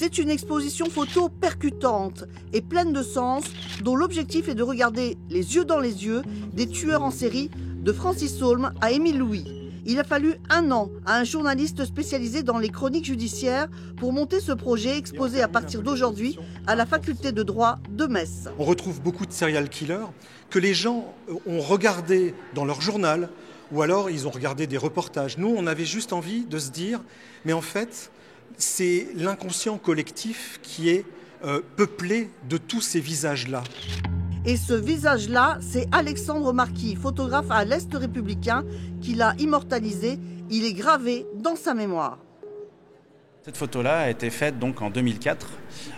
C'est une exposition photo percutante et pleine de sens, dont l'objectif est de regarder les yeux dans les yeux des tueurs en série de Francis Saulme à Émile Louis. Il a fallu 1 an à un journaliste spécialisé dans les chroniques judiciaires pour monter ce projet exposé à partir d'aujourd'hui à la faculté de droit de Metz. On retrouve beaucoup de serial killers que les gens ont regardé dans leur journal ou alors ils ont regardé des reportages. Nous, on avait juste envie de se dire, mais en fait, c'est l'inconscient collectif qui est peuplé de tous ces visages-là. Et ce visage-là, c'est Alexandre Marquis, photographe à l'Est républicain, qui l'a immortalisé. Il est gravé dans sa mémoire. Cette photo-là a été faite donc en 2004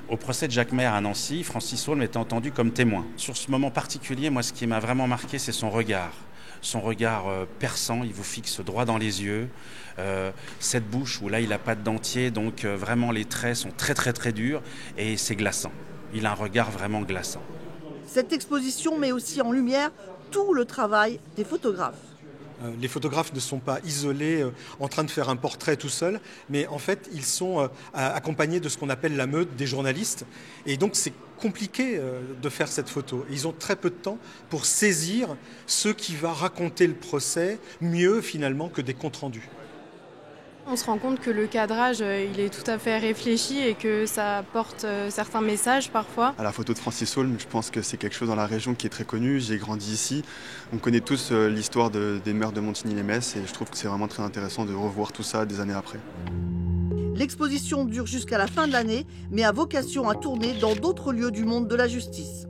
au procès de Jacques Maire à Nancy. Francis Saulme était entendu comme témoin. Sur ce moment particulier, moi, ce qui m'a vraiment marqué, c'est son regard. Son regard perçant, il vous fixe droit dans les yeux. Cette bouche où là, il n'a pas de dentier, donc vraiment les traits sont très très très durs et c'est glaçant. Il a un regard vraiment glaçant. Cette exposition met aussi en lumière tout le travail des photographes. Les photographes ne sont pas isolés en train de faire un portrait tout seul, mais en fait, ils sont accompagnés de ce qu'on appelle la meute des journalistes. Et donc, c'est compliqué de faire cette photo. Et ils ont très peu de temps pour saisir ce qui va raconter le procès mieux, finalement, que des comptes rendus. On se rend compte que le cadrage, il est tout à fait réfléchi et que ça porte certains messages parfois. À la photo de Francis Saulme, je pense que c'est quelque chose dans la région qui est très connu. J'ai grandi ici. On connaît tous l'histoire des meurtres de Montigny-lès-Metz et je trouve que c'est vraiment très intéressant de revoir tout ça des années après. L'exposition dure jusqu'à la fin de l'année, mais a vocation à tourner dans d'autres lieux du monde de la justice.